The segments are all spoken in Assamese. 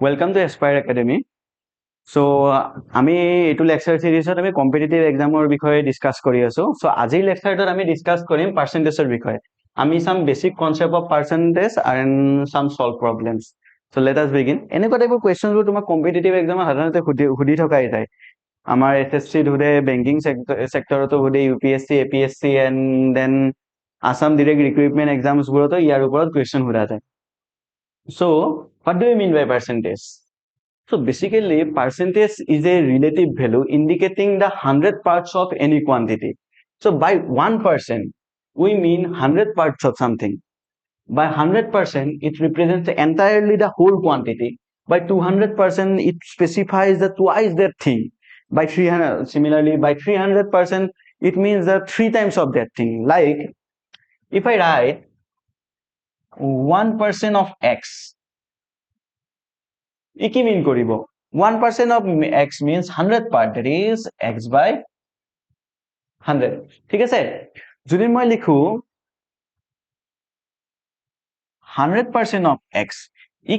Welcome to aspiraacademy. So আমি এইটো লেকচাৰ সিৰিজত আমি কম্পিটিটিভ এক্সামৰ বিষয়ে ডিসকাস কৰি আছো সো আজিৰ লেকচাৰটোত আমি ডিসকাস কৰিম পাৰ্চেন্টেজৰ বিষয়ে আমি some basic concept of percentage and some solve problems so let us begin এনেকুৱা টাইপৰ কোৱেশ্চনবোৰ তোমাৰ কম্পিটিটিভ এক্সামত সাধাৰণতে সুধি থকাই যায় আমাৰ এসএসসি ধুৰে বেংকিং সেক্টৰতো ধুৰে UPSC APSC and then Assam direct recruitment এক্সামছবোৰতো ইয়াৰ ওপৰত কোৱেশ্চন সোধা যায় so what do you mean by percentage? So basically, percentage is a relative value indicating the 100 parts of any quantity. So by 1%, we mean 100 parts of something. By 100%, it represents entirely the whole quantity. By 200%, it specifies the twice that thing. By 300, similarly, by 300%, it means the 3 times of that thing. Like, if I write 1% of x, কি মিন কৰিব 1% of x means 100 part, that is x by 100 ঠিক আছে যদি মই লিখো 100% of x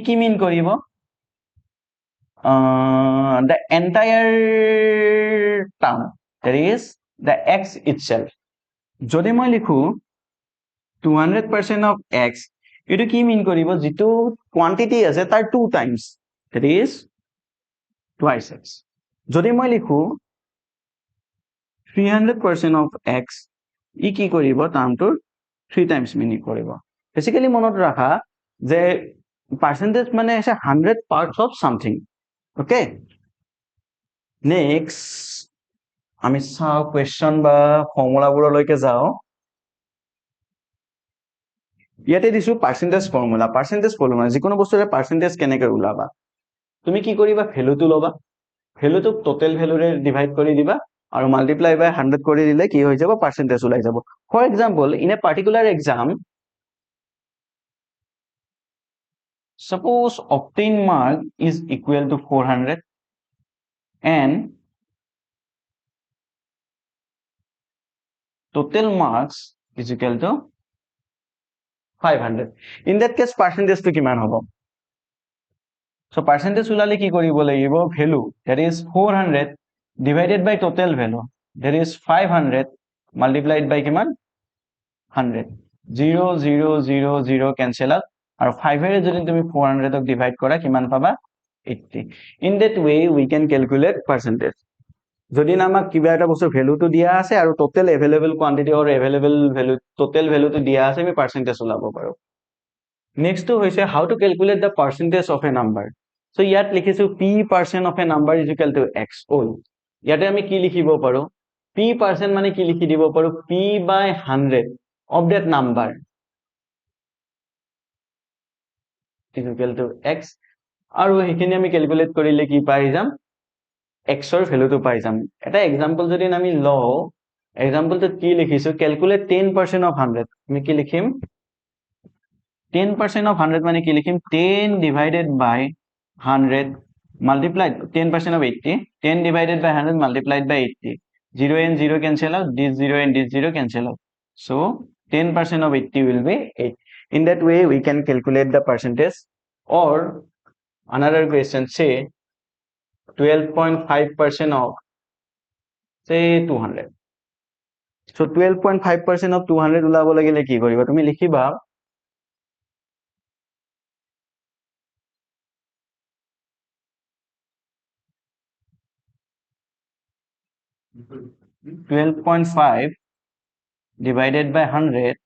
কি মিন কৰিব the entire term, that is the x itself যদি মই লিখো 200% of x এটো কি মিন কৰিব যেটো কোয়ান্টিটি আছে তাৰ 2 times, that is twice x যদি মই লিখো 300% of x কি কৰিব টাৰ্মটোৰ 3 times মিনি কৰিব বেসিক্যালি মনত ৰাখা যে পার্সেন্টেজ মানে আছে 100 parts of something. Okay next আমি চাও কোয়েশ্চন বা ফৰ্মুলাবোৰলৈকে যাও ইয়াতে দিছো পাৰ্সেন্টেজ ফৰ্মুলা যিকোনো বস্তুৰে পাৰ্সেন্টেজ কেনেকৈ ওলাবা তুমি কি কৰিবা ভ্যালুটো লবা ভ্যালুটো টোটাল ভ্যালুৰে ডিভাইড কৰি দিবা আৰু মাল্টিপ্লাই বাই 100 কৰি দিলে কি হৈ যাব পাৰ্সেন্টেজ ওলাই যাব for example in a particular exam suppose obtained mark is equal to 400 and total marks is equal to 500. In that case, percentage to kiman hobo? So percentage ulale ki koribo lagibo value, that is 400 divided by total value, that is 500 multiplied by kiman 100. 0 0 0 0 cancel out আর 5 এর যদি তুমি 400 ক ডিভাইড করা কিমান পাবা 80. In that way we can calculate percentage. যদি আমাক কিবা এটা বস্তু ভ্যালুটো দিয়া আছে আৰু টোটাল अवेलेबल কোয়ান্টিটি অৰ अवेलेबल ভ্যালু টোটাল ভ্যালুটো দিয়া আছে আমি পাৰ্সেন্টেজ ওলাব পাৰো নেক্সট তো হৈছে how to calculate the percentage of A number so ইয়াত লিখিছো p% of A number is equal to x all ইয়াতে আমি কি লিখিব পাৰো p% মানে কি লিখি দিব পাৰো p by 100 of that number is equal to x আৰু হেখিনি আমি ক্যালকুলেট কৰিলে কি পাই যাম x ৰ ভ্যালুটো পাই যাম এটা एग्जांपल যদি আমি লও एग्जांपल তো কি লিখিছো ক্যালকুলেট 10% of 100 আমি কি লিখিম 10% of 100 মানে কি লিখিম 10 divided by 100 multiplied 10% of 80 10 divided by 100 multiplied by 80 0 and 0 cancel out this 0 and this 0 cancel out so 10% of 80 will be 8 in that way we can calculate the percentage or another question say 12.5% of say 200 so 12.5% of 200 ওলাব লাগিলে কি কৰিবা তুমি লিখিবা 12.5 divided by 100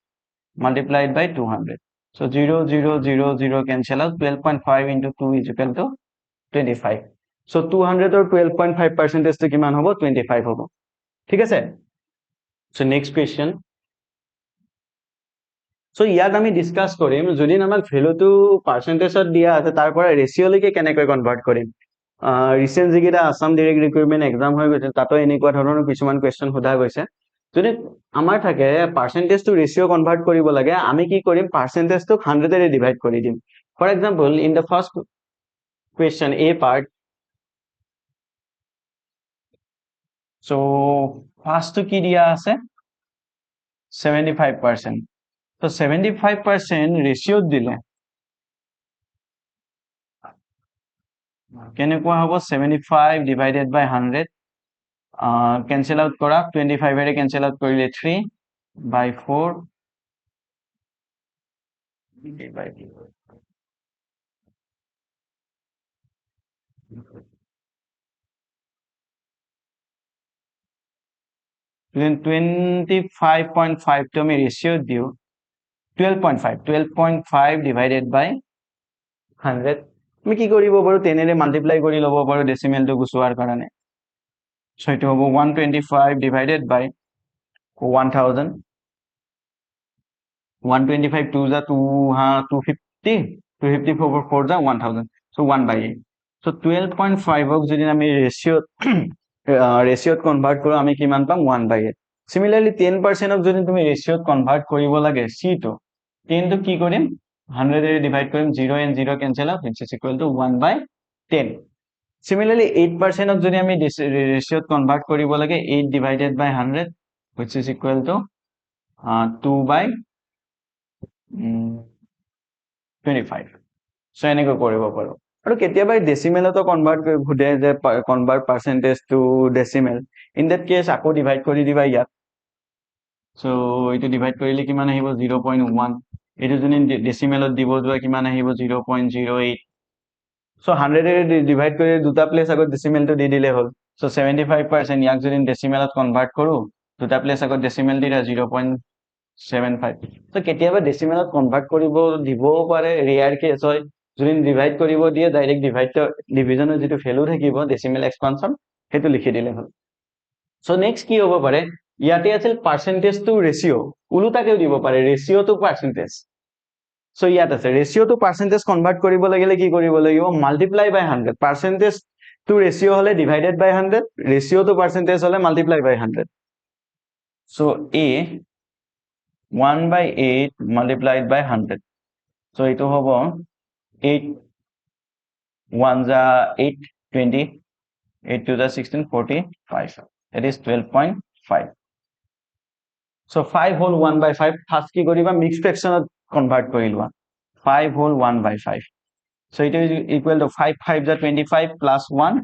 multiplied by 200 so 0 0 0 0 cancel out 12.5 into 2 is equal to 25 so 200 or 12.5 percentage to kiman hobo 25 hobo ঠিক আছে so next question so ইয়াত আমি ডিসকাস কৰিম যদি আমাক ভ্যালুটো পাৰ্সেন্টেজত দিয়া আছে তাৰ পৰা ৰেশিও লৈকে কেনেকৈ কনভাৰ্ট কৰিম ৰিসেন্ট যেটা আসাম ডাইৰেক্ট ৰিক্ৰুটমেন্ট এক্সাম হৈ গৈছে তাতো এনেকুৱা ধৰণৰ কিছুমান কোৱেশ্চন সোধা গৈছে যদি আমাৰ থাকে পাৰ্সেন্টেজ টু ৰেশিও কনভাৰ্ট কৰিব লাগে আমি কি কৰিম পাৰ্সেন্টেজ টু 100 এৰে ডিভাইড কৰি দিম for example in the first question a part so first তো কি দিয়া আছে 75% তো 75% ৰেশিও দিলে কেনেকুৱা হ'ব 75 ডিভাইডেড বাই 100 কেনসেল আউট কৰা 25 এৰে কেনসেল আউট কৰিলে 3 বাই 4 ডিভাইডেড 25.5 to আমি ৰেশিও দিও 12.5 ডিভাইডেড বাই 100 আমি কি কৰিব পাৰো 10 এৰে মাল্টিপ্লাই কৰি ল'ব পাৰো ডেসিমেলটো গুছোৱাৰ কাৰণে সো এটো হ'ব 125 ডিভাইডেড বাই 1000 125 2 जा 2 250 250 4 जा 1000 so 1 by 8 so 12.5 ক যদি আমি রেশিওত কনভার্ট কৰো আমি কিমান পাম 1 by 8 সিমিলাৰলি 10% ক যদি তুমি ৰেশিওত কনভাৰ্ট কৰিব লাগে c to 10 to কি কৰিম 100 এৰে ডিভাইড কৰিম 0 and 0 cancel out which is equal to 1 by 10 similarly 8% ক যদি আমি রেশিওত কনভার্ট কৰিব লাগে 8 divided by 100 which is equal to 2 by 25 so এনেকৈ কৰিব পাৰো আৰু কেতিয়াবা ডেসিমেলতো কনভাৰ্ট কৰি ভুদে যে convert percentage to decimal in that case আকৌ ডিভাইড কৰি দিবা ইয়াত সো এটো ডিভাইড কৰিলে কিমান আহিব 0.1 এটো যদি ডেসিমেলত দিব যোৱা কিমান আহিব 0.08 সো 100 এৰে ডিভাইড কৰি দুটা প্লেস আগত ডেসিমেলটো দি দিলে হল সো 75% ইয়াক যদি ডেসিমেলত কনভার্ট কৰো দুটা প্লেস আগত ডেসিমেল দিৰা 0.75 so কেতিয়াবা ডেসিমেলত কনভাৰ্ট কৰিব দিবও পাৰে ৰেয়াৰ কেস হয় যদি ডিভাইড কৰিব দিয়ে ডাইৰেক্ট ডিভিজনৰ যেটো ভ্যালু থাকিব ডেসিমেল এক্সপানশন হেতু লিখি দিলে হল সো নেক্সট কি হ'ব পাৰে ইয়াতে আছিল পাৰ্সেন্টেজ টু ৰেশিও উলুটাকেও দিব পাৰে ৰেশিও টু পাৰ্সেন্টেজ সো ইয়াত আছে ৰেশিও টু পাৰ্সেন্টেজ কনভাৰ্ট কৰিব লাগিলে কি কৰিব লাগিব multiply by 100 percentage to ratio হলে divided by 100 ratio to percentage হলে multiply by 100 so a 1 by 8 multiplied by 100 so ito hobo 8 1 ja 8 20 8 2 ja 16 45 that is 12.5 so 5 whole 1 by 5 first ki koriba mixed fraction convert korilwa 5 whole 1 by 5 so it is equal to 5 5 ja 25 plus 1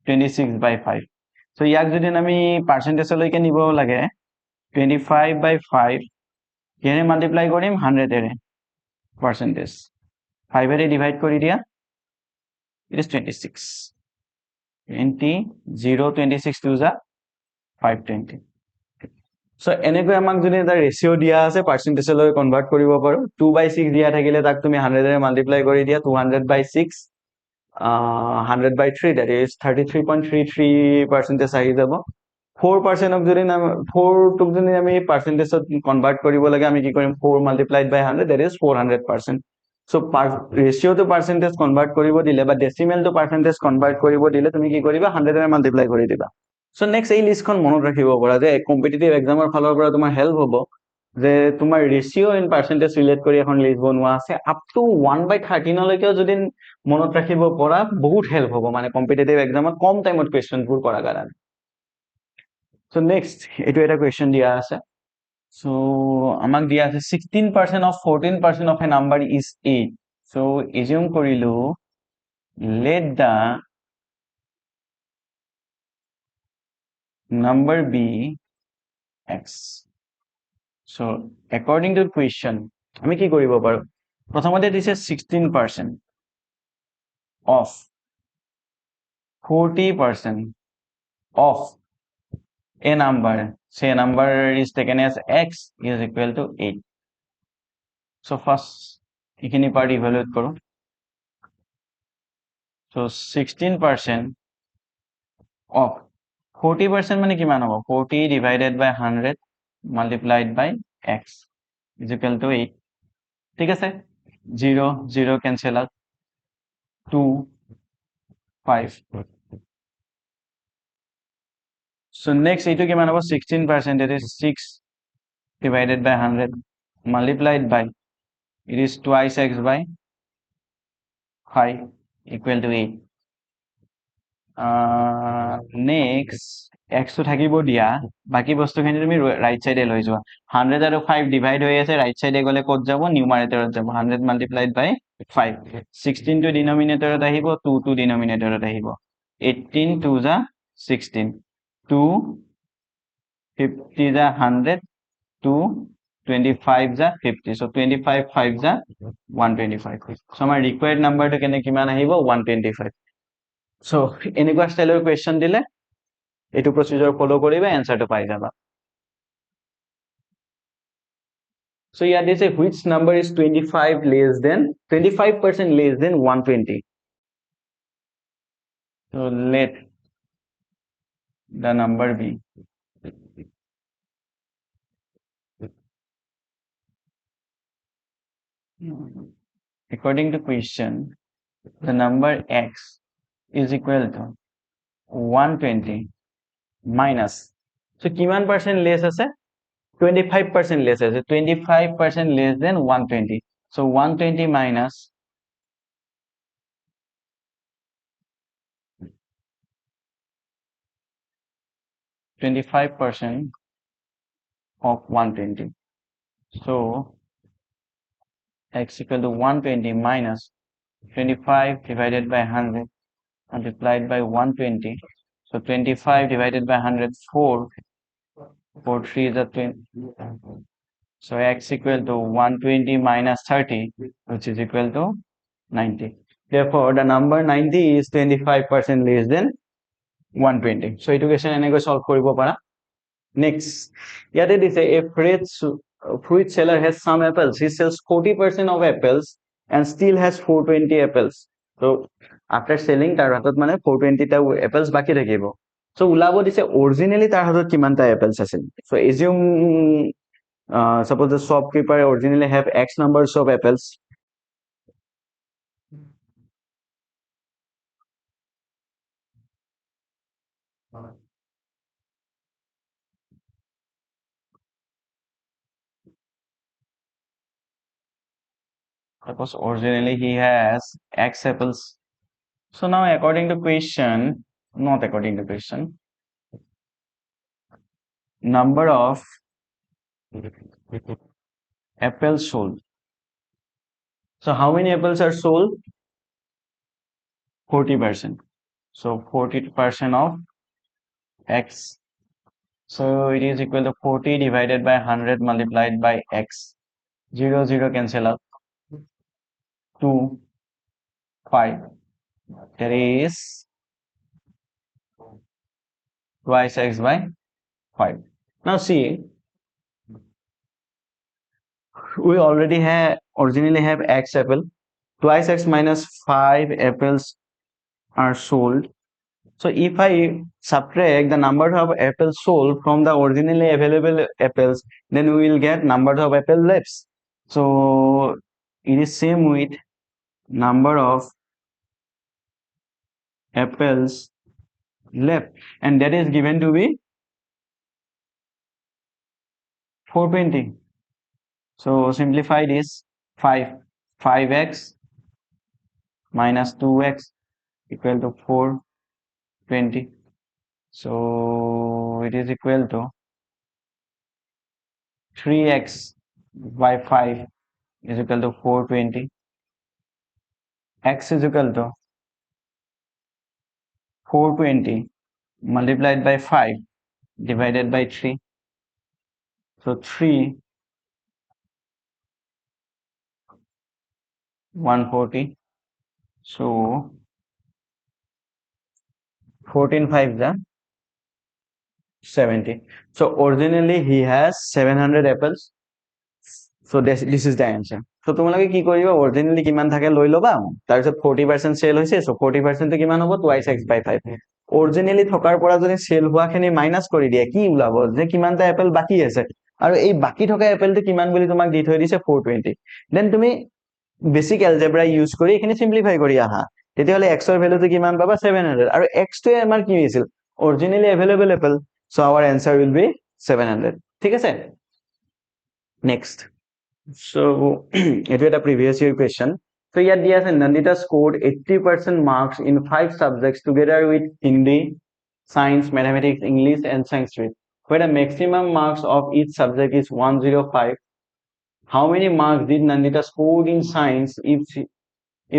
26 by 5 so yak jodi ami percentage loike nibo lage 25 by 5 here multiply korim 100 ere percentage 5 ere divide kori dia it is 26 0 26 2 ja 520 so এনেকৈ আমাক যদি এটা ৰেশিও দিয়া আছে পাৰ্সেন্টেজ লৈ কনভাৰ্ট কৰিব পাৰো 2 by 6 দিয়া থাকিলে তাক তুমি 100 এৰে মাল্টিপ্লাই কৰি দিয়া 200 by 6 100 by 3 that is 33.33% আহি যাব 4% ক যদি 4 টুক যদি আমি পার্সেন্টেজত কনভার্ট কৰিব লাগে আমি কি কৰিম 4 multiplied by 100 that is 400% so ratio to percentage convert কৰিব দিলে বা ডেসিমেল টু পাৰ্সেন্টেজ কনভাৰ্ট কৰিব দিলে তুমি কি কৰিবা 100 এৰে মাল্টিপ্লাই কৰি দিবা সো নেক্সট এই লিষ্টখন মনত ৰাখিব পৰা যে কম্পিটিটিভ এক্সামৰ ফালৰ পৰা তোমাৰ হেল্প হ'ব যে তোমাৰ ৰেশিও ইন পাৰ্সেন্টেজ ৰিলেট কৰি এখন লিষ্ট বনোৱা আছে আপ টু 1 by 13 লৈকে যদি মনত ৰাখিব পৰা বহুত হেল্প হ'ব মানে কম্পিটিটিভ এক্সামত কম টাইমত কোৱেশ্চনবোৰ কৰা কাৰণে সো নেক্সট এটো এটা কোৱেশ্চন দিয়া আছে সো আমাক দিয়া আছে 16% of 14% of a number is 8 so assume কৰিলো let the number be x so according to question আমি কি কৰিব পাৰো প্ৰথমতে দিছে 16% of 40% of a number say a number is taken as x is equal to 8 so first এখিনি part evaluate কৰো so 16% of 40% মানে কিমান হ'ব 40 divided by 100 multiplied by x is equal to 8 ঠিক আছে 0 0 cancel out 2 5 so next এইটো কিমান হ'ব 16% it is 6 divided by 100 multiplied by it is twice x by 5 equal to 8 next x to থাকিব দিয়া বাকি বস্তুখিনি তুমি রাইট সাইডে লৈ যোৱা 100 আৰু 5 ডিভাইড হৈ আছে ৰাইট সাইডে গলে কত যাব নিউমাৰেটৰত যাব 100 multiplied by 5 16 to denominator at ahibo 2 to denominator at ahibo 18 to the 16 2 50 the 100 2 25 the 50 so 25 5 the 125 so our required number to kene kiman ahibo 125 so enigua style question dile etu procedure follow koriba answer to pai jaba so yeah they say which number is 25 less than 25% less than 120 so let the number be according to question the number x is equal to 120 minus so kiman percent less ase 25% less ase 25% less than 120 so 120 minus 25% of 120 so x equal to 120 minus 25 divided by 100 multiplied by 120 so 25 divided by 100 4 4 3 is a 20 so x equal to 120 minus 30 which is equal to 90 therefore the number 90 is 25% less than 120 so education eneko solve koribo para next yate dise a fruit seller has some apples he sells 40% of apples and still has 420 apples so after selling tar hatot mane 420 ta apples baki thakibo so ulabo dise originally tar hatot kiman ta apples asil so assume suppose the shopkeeper originally have x numbers of apples suppose originally he has x apples so now according to question not according to question number of apples sold so how many apples are sold 40% so 40% of x so it is equal to 40 divided by 100 multiplied by x 0 0 cancel out 2 5 there is twice x by 5 now see we already have originally have x apple twice x minus 5 apples are sold so if I subtract the number of apples sold from the originally available apples then we will get number of apple left so it is same with number of apples left and that is given to be 420 so simplify this 5x minus 2x equal to 420 so it is equal to 3x by 5 is equal to 420 x is equal to 420 multiplied by 5 divided by 3 so 3 140 so 14 5 the 70 so originally he has 700 apples so this is the answer so তোমালোকে কি কৰিবা originally কিমান থাকে লৈ লবা তাৰ পিছত 40% সেল হৈছে so 40% টো কিমান হ'ব twice x by 5 originally থকাৰ পৰা যদি সেল হোৱাখিনি মাইনাস কৰি দিয়া কি ওলাব যে কিমানটা এপল বাকি আছে আৰু এই বাকি থকা এপলটো কিমান বুলি তোমাক দি থৈ দিছে 420 দেন তুমি বেসিক এলজেব্রা ইউজ কৰি এখানে সিম্পলিফাই কৰি আহা তেতিয়াহলে x ৰ ভ্যালুটো কিমান পাবা 700 আৰু x টো আমাৰ কি হৈছিল originally available apple so our answer will be 700 ঠিক আছে next so it was a previous year question so here yes Nandita scored 80% marks in 5 subjects together with Hindi science mathematics English and Sanskrit where the maximum marks of each subject is 105 how many marks did Nandita score in science if she,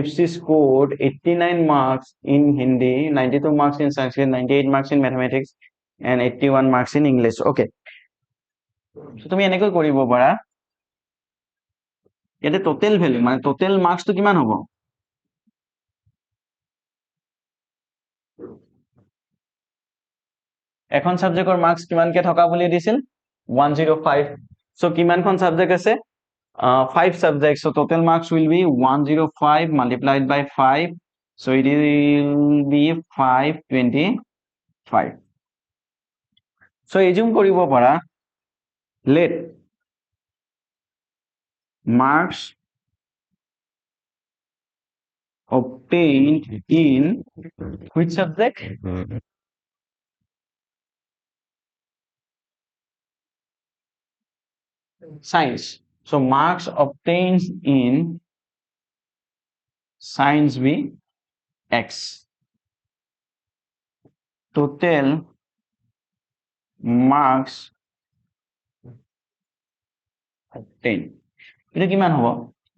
if she scored 89 marks in Hindi, 92 marks in Sanskrit, 98 marks in mathematics, and 81 marks in English. Okay. So তুমি এনেকৈ কৰিব পাৰা ইয়াতে টোটেল ভ্যালু মানে টোটেল মাৰ্কস তো কিমান হ'ব এখন সাবজেক্টৰ মার্কস কিমানকে থকা বুলি দিছিল 105 so কিমানখন সাবজেক্ট আছে 5 subjects so total marks will be 105 multiplied by 5 so it will be 525 so assume কৰিব পাৰা let marks obtained in which subject science so marks obtained in science be x total marks obtained এটা কিমান হ'ব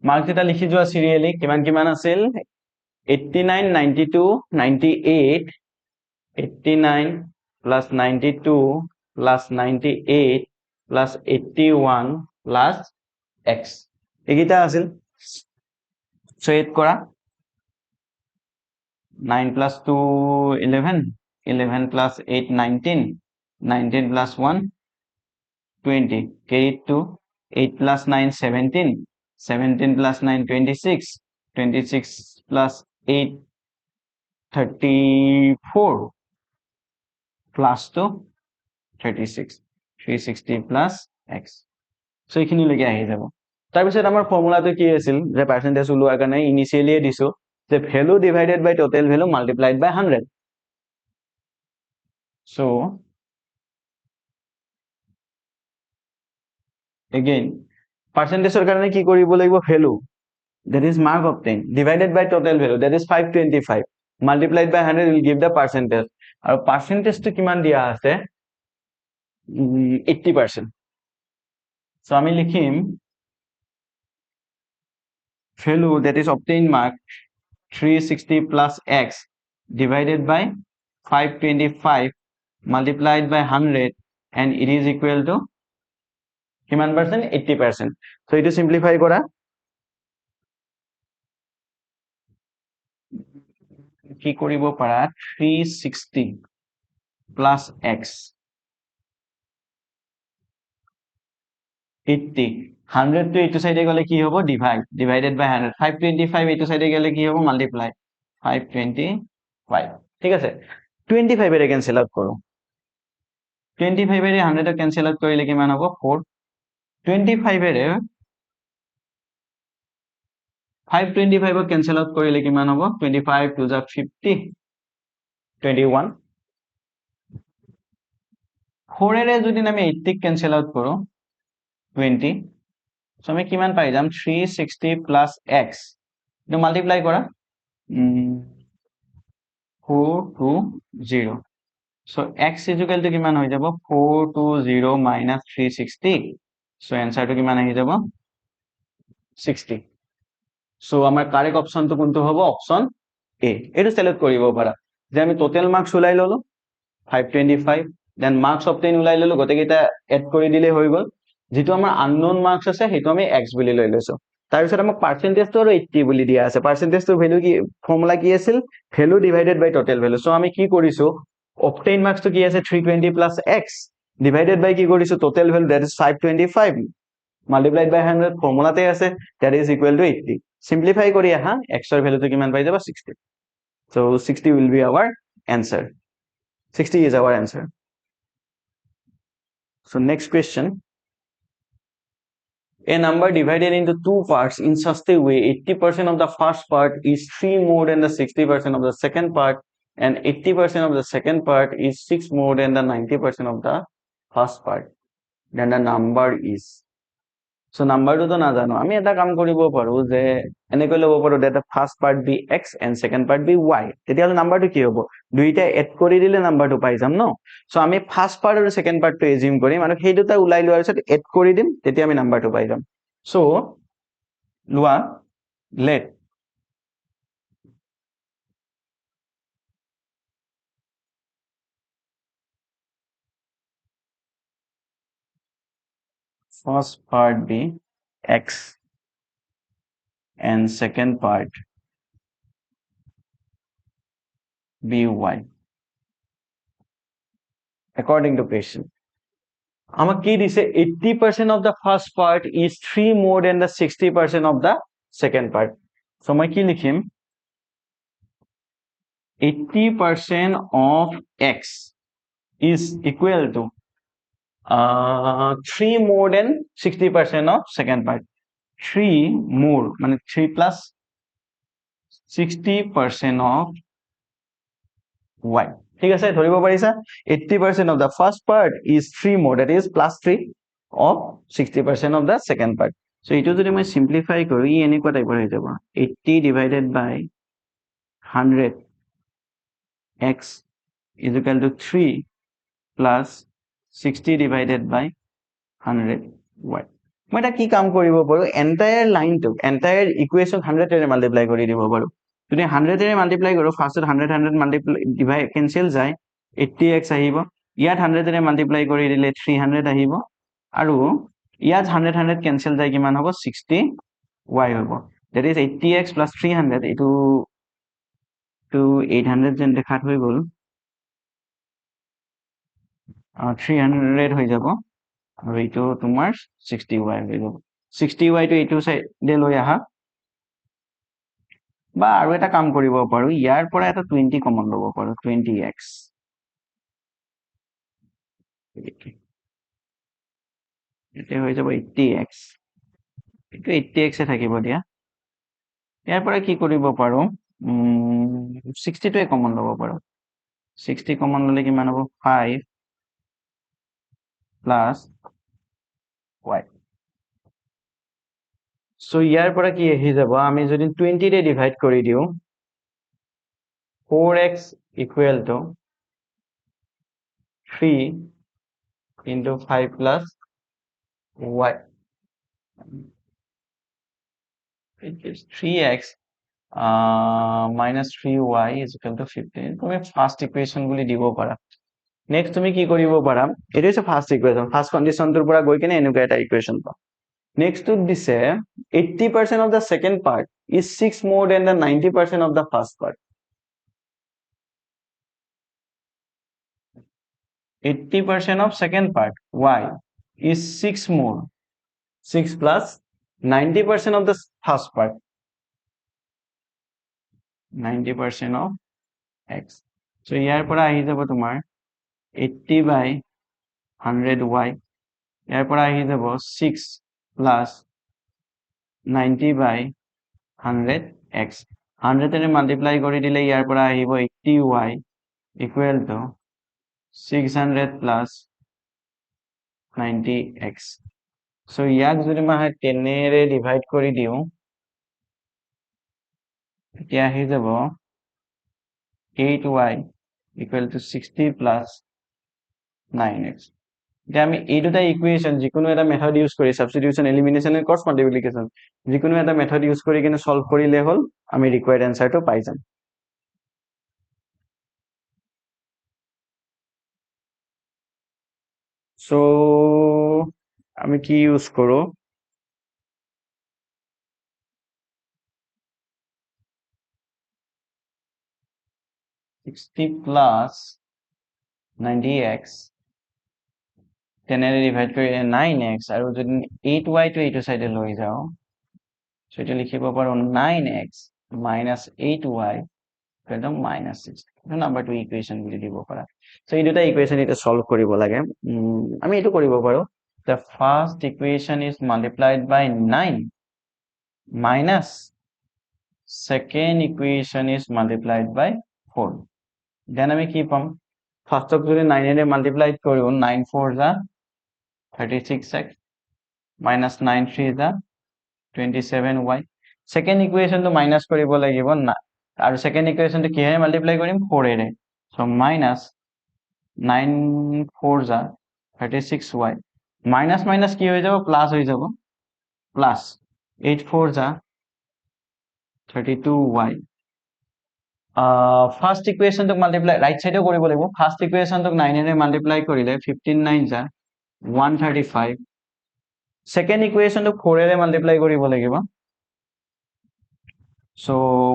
মার্কস এটা লিখি যোৱা সিরিয়ালি কিমান কিমান আছিল 89 92 98 89 plus 92 plus 98 plus 81 plus x এইকেইটা আছিল so 8 কৰা 9 plus 2 11 11 plus 8 19 19 plus 1 20 carried to 8 plus 9 17 17 plus 9 26 26 plus 8 34 plus 2 36 360 plus x so এইখিনিলৈকে আহি যাব তাৰপিছত আমাৰ ফৰ্মুলাটো কি আছিল যে পাৰ্চেন্টেজ ওলোৱাৰ কাৰণে ইনিশিয়ালি দিছো যে ভ্যালু ডিভাইডেড বাই টোটাল ভ্যালু মাল্টিপ্লাইড বাই 100 so again পাৰ্চেন্টেজৰ কাৰণে কি কৰিব লাগিব value that is mark obtained divided by total value that is 525 multiplied by 100 will give the percentage আৰু percentage to কিমান দিয়া আছে 80% so আমি লিখিম value that is obtained mark 360 plus x divided by 525 multiplied by 100 and it is equal to কিমান percent 80% so it is simplify কৰা কি কৰিব পাৰা 360 plus x 80 100 to এইটো সাইডে গলে কি হ'ব ডিভাইড ডিভাইডেড বাই 100 525 এইটো সাইডে গলে কি হ'ব মাল্টিপ্লাই 525 ঠিক আছে 25 এৰে ক্যান্সেল আউট কৰো 25 এৰে 100 ক্যান্সেল আউট কৰিলে কিমান হ'ব 4 25 এৰে 525 ক্যান্সেল আউট কৰিলে কিমান হ'ব 25 to the 50 21 4 এৰে যদি আমি 80 ক্যান্সেল আউট কৰো 20 so আমি কিমান পাই যাম 360 plus x এটা মাল্টিপ্লাই কৰা 420 so x is equal to কিমান হৈ যাব 420 minus 360 so answer to কিমান আহি যাব 60 so আমাৰ কাৰেক্ট অপশনটো কোনটো হ'ব অপশন এ এটো সিলেক্ট কৰিব পাৰা যে আমি টোটাল মাৰ্কস উলাই ললো 525 দেন মাৰ্কস অবটেইন উলাই ললো গটেকেইটা এড কৰি দিলে হৈ গল যেটো আমাৰ আননোন মাৰ্কস আছে হেটো আমি x বুলি লৈ লৈছো তাৰ পিছত আমাক পাৰ্সেন্টেজটো আৰু 80 বুলি দিয়া আছে পার্সেন্টেজটো ভ্যালু কি ফর্মুলা কি আছিল ভ্যালু ডিভাইডেড বাই টোটাল ভ্যালু সো আমি কি কৰিছো obtain marks to কি আছে 320 plus x divided by কি কৰিছো total value that is 525 multiplied by 100 ফৰ্মুলাতে আছে that is equal to 80 simplify কৰি আহা x ৰ ভ্যালু তো কিমান পাই যাব 60 so 60 will be our answer 60 is our answer so next question a number divided into two parts in such a way 80% of the first part is 3 more than the 60% of the second part and 80% of the second part is 6 more than the 90% of the first part then the number is so number to na jano ami eta kaam koribo paru je enekoi lobo paru that the first part be x and second part be y tetia number to ki hobo duita add kori dile number to pai jam no so ami first part aru second part to assume korim aru sei duta ulai loar pisot add kori dim tetia ami number to pai jam so lua let first part be x and second part be y according to question. আমাকে কি দিছে 80% of the first part is 3 more than the 60% of the second part. So মই কি লিখিম 80% of x is equal to 3 more than 60% of second part. 3 more মানে 3 plus 60% of y. ঠিক আছে ধৰিব পাৰিছা 80% of the first part is 3 more, that is plus 3 of 60% of the second part. So এইটো যদি মই simplify কৰো ই এনেকুৱা টাইপৰ হৈ যাব 80 divided by 100 x is equal to 3 plus 60 divided by 100 y. মই এটা কি কাম কৰিব পাৰো এন্টায়াৰ লাইনটো এন্টায়াৰ ইকুৱেশ্যন 100 এৰে মাল্টিপ্লাই কৰি দিব পাৰো যদি 100 এৰে মাল্টিপ্লাই কৰো ফাৰ্ষ্টত 100 মাল্টিপ্লাই ডিভাইড কেনসেল যায় 80x আহিব ইয়াত 100 এৰে মাল্টিপ্লাই কৰি দিলে 300 আহিব আৰু ইয়াত 100 কেনসেল যায় কিমান হ'ব 60y হ'ব that is 80x plus 300 এটো 800 যেন দেখাত হৈ গ'ল 300 হৈ যাব আৰু এইটো তোমাৰ 60y হৈ যাব 60y টো এইটো সাইডে লৈ আহা বা আৰু এটা কাম কৰিব পাৰো ইয়াৰ পৰা এটা 20 কমন ল'ব পাৰো 20x এতে হৈ যাব 80x এইটো 80x এ থাকিব দিয়া ইয়াৰ পৰা কি কৰিব পাৰো 60 টোৱে কমন ল'ব পাৰো 60 কমন ল'লে কিমান হ'ব 5 plus y. So ইয়াৰ পৰা কি আহি যাব আমি যদি 20 ৰে ডিভাইড কৰি দিও 4x equal to 3 into 5 plus y. It is 3x minus 3y is equal to 15. তুমি ফার্স্ট ইকুয়েশন গুলি দিব পাৰা নেক্সট তুমি কি কৰিব পাৰা এটা হচ্ছে ফাৰ্স্ট ইকুয়েশন ফাৰ্স্ট কন্ডিশনটোৰ পৰা গৈ কিনে এনেকুৱা এটা ইকুয়েশন পাম নেক্সট টুত দিছে 80% of the second part is 6 more than the 90% of the first part. 80% of second part y is 6 more 6 plus 90% of the first part 90% of x. So ইয়াৰ পৰা আহি যাব তোমাৰ 80 by 100y ইয়াৰ পৰা আহি যাব 6 plus 90 by 100x 100 array multiply কৰি দিলে ইয়াৰ পৰা আহিব 80y equal to 600 plus 90x. So ইয়াক যদি মই 10 এৰে ডিভাইড কৰি দিও এতিয়া আহি যাব 8y equal to 60 plus 9x. এতিয়া আমি এই দুটা ইকুয়েশন যিকোনো এটা মেথড ইউজ কৰি substitution elimination and cross multiplication যিকোনো এটা মেথড ইউজ কৰি কিনে সলভ কৰিলে হল আমি ৰিকোয়াৰ্ড আনসাৰটো পাই যাম সো আমি কি ইউজ কৰো 60 plus 90x 10 এৰে ডিভাইড কৰি 9x আৰু যদি 8y টো এইটো সাইডে লৈ যাও সো এটা লিখিব পাৰো 9x minus 8y একদম minus 6 এটা নাম্বাৰ 2 ইকুয়েশন বুলি দিব পাৰা সো এই দুটা ইকুয়েশন এটা সলভ কৰিব লাগে আমি এটো কৰিব পাৰো the first equation is multiplied by 9 minus second equation is multiplied by 4 then আমি কি পাম ফার্স্ট অফ যদি 9 এৰে মাল্টিপ্লাই কৰো 9 4 যা 36x minus 9 3 যা 27y সেকেন্ড ইকুয়েশনটো মাইনাস কৰিব লাগিব না আৰু সেকেন্ড ইকুয়েশনটো কিহে মাল্টিপ্লাই কৰিম 4 এৰে সো মাইনাস 9 4 যা 36y মাইনাস মাইনাস কি হৈ যাব প্লাস হৈ যাব প্লাস 8 4 যা 32y ফার্স্ট ইকুয়েশনটোক মাল্টিপ্লাই রাইট সাইডে কৰিব লাগিব ফাৰ্স্ট ইকুয়েশনটোক 9 এৰে মাল্টিপ্লাই কৰিলে 15 9 যা 135 সেকেন্ড ইকুৱেশ্যনটো 4 এৰে মাল্টিপ্লাই কৰিব লাগিব সো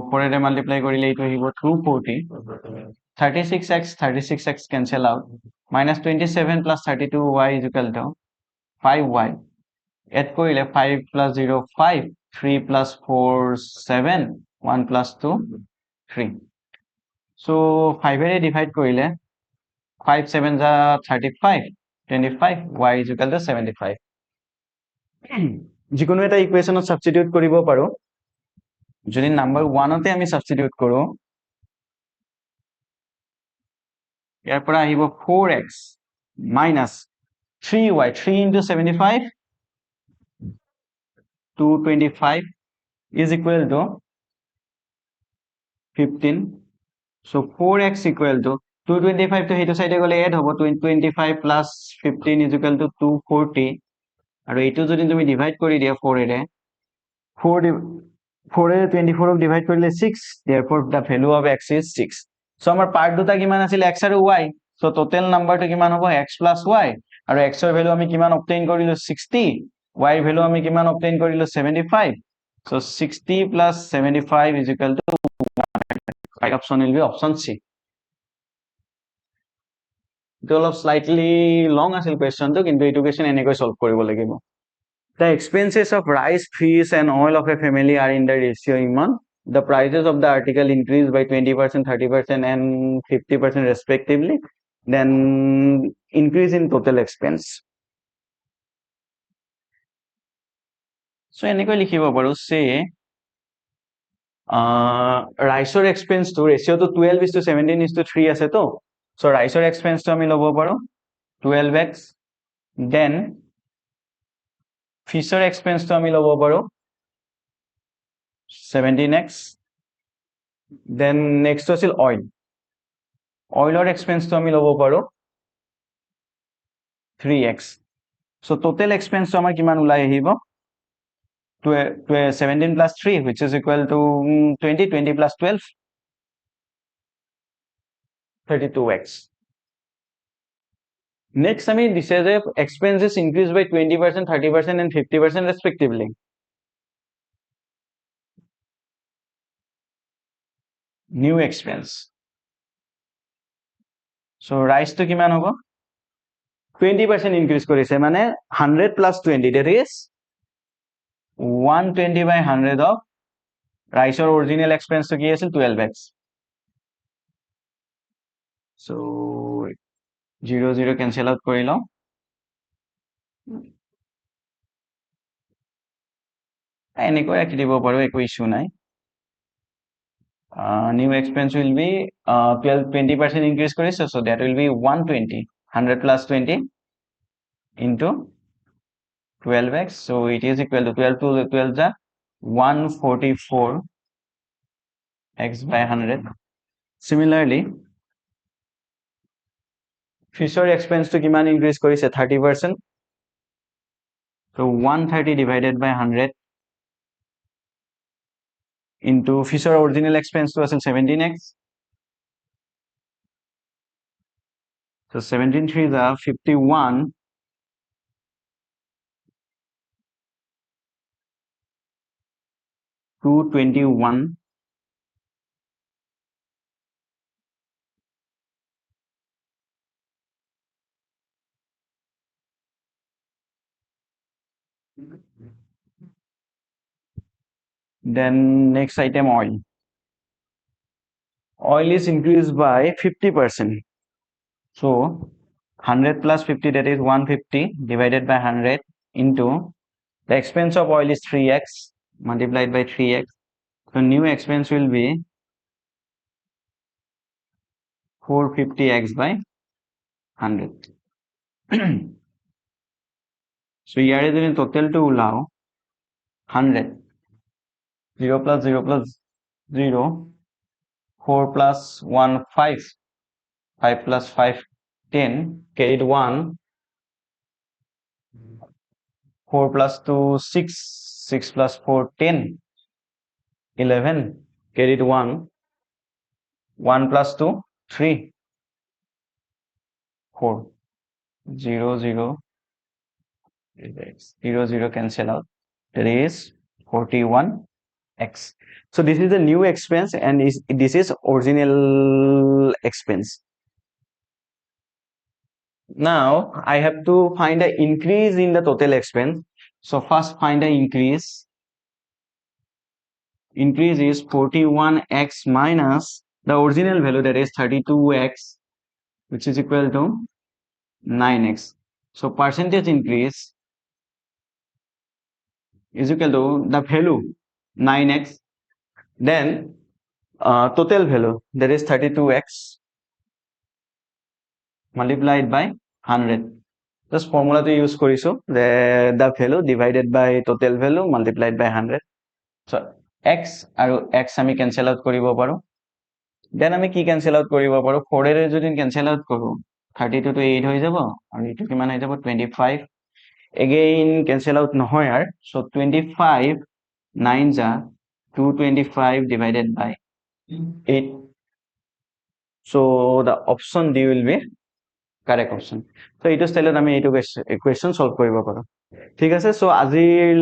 4 এৰে মাল্টিপ্লাই কৰিলে এইটো আহিব 240 36x 36x cancel out minus 27 plus 32y is equal to 5y add কৰিলে 5 plus 0 5 3 plus 4 7 1 plus 2 3 so 5 এৰে ডিভাইড কৰিলে 5 7 ja 35 25 y is equal to 75 যিকোনো এটা ইকুৱেশ্যনত সাবস্টিটিউট কৰিব পাৰো যদি নাম্বাৰ 1 তে আমি সাবস্টিটিউট কৰো ইয়াৰ পৰা আহিব 4x minus 3y 3 into 75 225 is equal to 15 so 4x equal to 225 to hetu side gole add hobo 25 plus 15 is equal to 240 আৰু এইটো যদি তুমি ডিভাইড কৰি দিয়া 4 এৰে 4 এৰে 24 ক ডিভাইড কৰিলে 6 therefore the value of x is 6 so আমাৰ পাৰ্ট দুটা কিমান আছিল x আৰু y so total number to কিমান হ'ব x plus y আৰু x ৰ ভ্যালু আমি কিমান obtain কৰিলো 60 y ৰ ভ্যালু আমি কিমান obtain কৰিলো 75 so 60 plus 75 is equal to 1. Right option will be option C. It will slightly long as question to into education এনেকৈ solve কৰিব লাগিব The expenses of rice, fish, and oil of a family are in the ratio iman. The prices of the article increase by 20%, 30%, and 50% respectively. Then increase in total expense. So, এনেকৈ লিখিব পাৰো say rice or expense to ratio to 12 is to 17 is to 3 আছে তো. So, rice or expense to আমি লব পাৰো 12x. Then fish or expense to আমি লব পাৰো 17x. Then next আছিল oil. Oil expense to আমি লব পাৰো 3x. So total expense to আমাৰ কিমান ওলাই আহিব 17 plus 3 which is equal to 20 20 plus 12 32x. Next আমি দিছে যে expenses increase by 20% 30% and 50% respectively. New expense. So rice to কিমান হ'ব 20% increase কৰিছে মানে 100 plus 20 that is 120 by 100 of rice or original expense to কি আছিল 12x. So 0 0 cancel out কৰি লওঁ এনেকৈ ৰাখি দিব পাৰো একো ইস্যু নাই new expense will be 20% increase কৰিছে so that will be 120 100 plus 20 into 12x so it is equal to 12 to 12 ja 144 x by 100 similarly fisher expense to কিমান increase কৰিছে 30% so 130 divided by 100 into fisher original expense to আছিল 17x so 17 3 is 51 221 then next item oil is increased by 50% so 100 plus 50 that is 150 divided by 100 into the expense of oil is 3x multiplied by 3x so new expense will be 450x by 100 so here is in total to allow 100 0 plus 0 plus 0 4 plus 1 5 5 plus 5 10 carried 1 4 plus 2 6 6 plus 4 10 11 carried 1 1 plus 2 3 4 0 0 0 0 cancel out, there is 41x. So this is the new expense and this is original expense. Now I have to find the increase in the total expense. So first find the increase. Increase is 41x minus the original value, that is 32x, which is equal to 9x. So percentage increase is equal to the value 9x, then total value, that is 32x multiplied by 100. Just formula to use koriso, the value divided by total value multiplied by 100. So x আৰু x আমি cancel out কৰিব পাৰো. Then আমি কি cancel out কৰিব পাৰো, 4 এৰে যদি cancel out কৰো 32 to 8 হৈ যাব আৰু এইটো কিমান হৈ যাব 25. Again cancel out নহয় আর, so 25 9 ja 225 divided by 8. So the option D will be correct option. So এইটো স্টাইলত আমি এইটো ইকুৱেশ্যন সলভ কৰিব পাৰো. ঠিক আছে, সো আজিৰ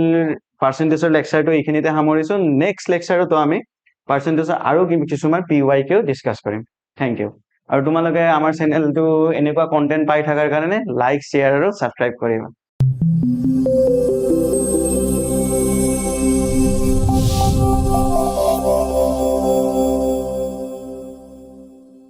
পাৰ্চেন্টেজৰ লেকচাৰটো এইখিনিতে সামৰিছো. নেক্সট লেকচাৰতো আমি পাৰ্চেন্টেজৰ আৰু কিছুমান PYকেও ডিসকাস কৰিম. Thank you. আৰু তোমালোকে আমাৰ চেনেলটো এনেকুৱা কন্টেন্ট পাই থকাৰ কাৰণে লাইক, শ্বেয়াৰ আৰু সাবস্ক্ৰাইব কৰিবা.